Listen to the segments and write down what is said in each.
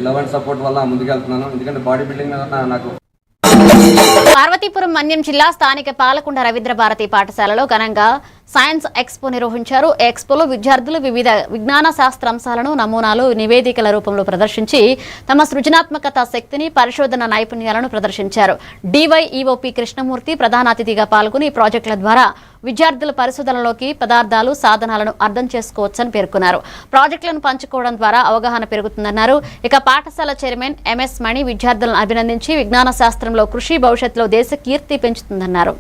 Love and support వల్ల ముందుకెళ్తున్నాను. ఎందుకంటే body building మీద నాకు. పార్వతీపురం మన్యం జిల్లా స్థానిక పాలకొండ రవీంద్ర భారతి పాఠశాలలో ఘనంగా సైన్స్ ఎక్స్పో నిర్వహించారు. ఎక్స్పోలో విద్యార్థులు వివిధ విజ్ఞాన శాస్త్రాంశాలను నమూనాలు నివేదికల రూపంలో ప్రదర్శించి తమ సృజనాత్మకత శక్తిని పరిశోధన నైపుణ్యాలను ప్రదర్శించారు. డివైఈఓపి కృష్ణమూర్తి ప్రధాన అతిథిగా పాల్గొని ప్రాజెక్టుల ద్వారా విద్యార్థుల పరిశోధనలోకి పదార్థాలు సాధనాలను అర్థం చేసుకోవచ్చని పేర్కొన్నారు. ప్రాజెక్టులను పంచుకోవడం ద్వారా అవగాహన పెరుగుతుందన్నారు. ఇక పాఠశాల చైర్మన్ ఎంఎస్ మణి విద్యార్థులను అభినందించి విజ్ఞాన శాస్త్రంలో కృషి భవిష్యత్తులో దేశ కీర్తి పెంచుతుందన్నారు.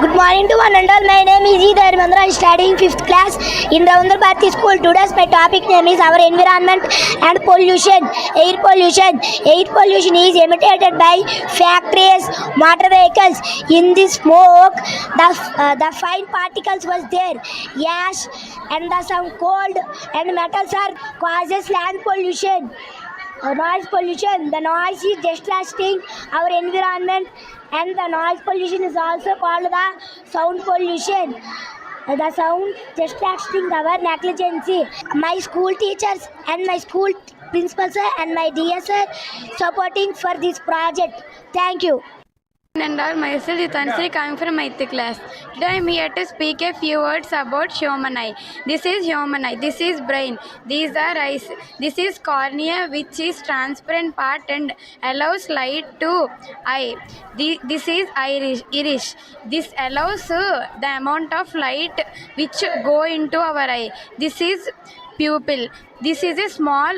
Good morning to one and all. My name is Ida Dharmendra. I am studying 5th class in Ravindra Bharati School. Today's my topic name is our environment and pollution. Air pollution. Air pollution is emitted by factories, motor vehicles. In this smoke, the fine particles was there. Ash and some cold and metals are causes land pollution. Noise pollution. The noise is distracting our environment, and the noise pollution is also called the sound pollution. The sound distracting our negligence. My school teachers and my school principals and my DSR supporting for this project. Thank you. And all, myself Tansi, coming from 8th class. Today I am here to speak a few words about human eye. This is human eye. This is brain. These are eyes. This is cornea, which is transparent part and allows light to eye. This is iris. This allows the amount of light which go into our eye. This is pupil. This is a small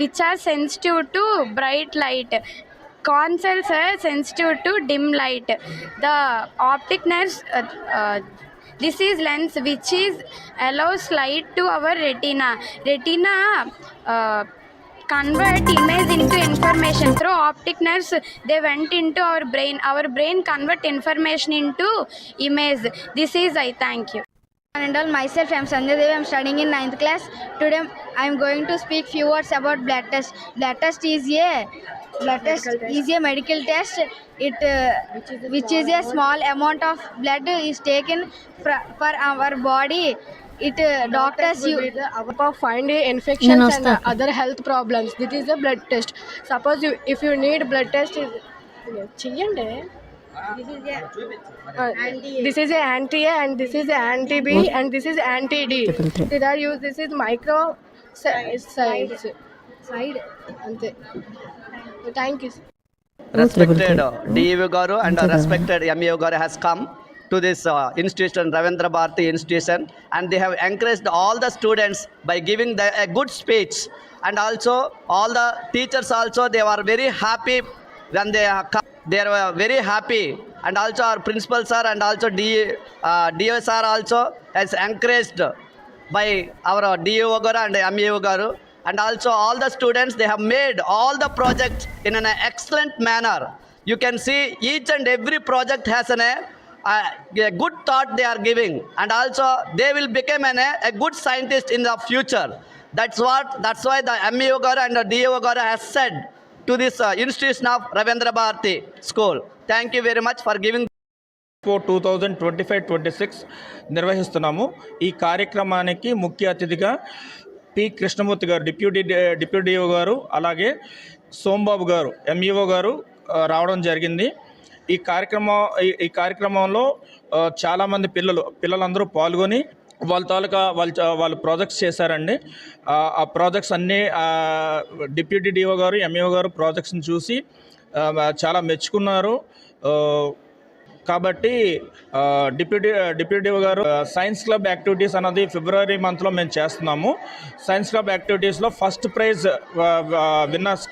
which are sensitive to bright light. Corn cells are sensitive to dim light. The optic nerves, this is lens which is allows light to our retina. Retina convert image into information through optic nerves. They went into our brain. Our brain convert information into image. This is I. Thank you. And all, myself, I am Sanjay Devi. I am studying in 9th class. Today I am going to speak few words about blood test. Blood test is a medical test. Which is a small amount of blood is taken for our body. Doctors find infections and other health problems. This is a blood test. Suppose if you need blood test, this is a anti-A and this is a anti-B and this is anti-D. This is micro side. Thank you. Respected DEO Garu and respected MEO Garu has come to this institution, Ravindra Bharati institution, and they have encouraged all the students by giving a good speech, and also all the teachers also, they were very happy when they come. They were very happy, and also our principal sir and also DO sir also has encouraged by our DEO Garu and MEO Garu. And also all the students, they have made all the projects in an excellent manner. You can see each and every project has a good thought they are giving, and also they will become a good scientist in the future. That's why the MEO Garu and the DEO Garu has said to this institution of Ravindra Bharati School. Thank you very much for giving. 2025-26 నిర్వహిస్తున్నాము. ఈ కార్యక్రమానికి ముఖ్య అతిథిగా P Krishnamurthy గారు deputy DO గారు, అలాగే సోంబాబు గారు MEO గారు రావడం జరిగింది. ఈ కార్యక్రమంలో చాలామంది పిల్లలందరూ పాల్గొని వాళ్ళు ప్రాజెక్ట్స్ చేశారండి. ఆ ప్రాజెక్ట్స్ అన్నీ డిప్యూటీ డిఓ గారు MEO గారు ప్రాజెక్ట్స్ని చూసి చాలా మెచ్చుకున్నారు. కాబట్టి డిప్యూటీ డిఓ గారు సైన్స్ క్లబ్ యాక్టివిటీస్ అన్నది ఫిబ్రవరి మంత్లో మేము చేస్తున్నాము. సైన్స్ క్లబ్ యాక్టివిటీస్లో ఫస్ట్ ప్రైజ్ విన్నర్స్కి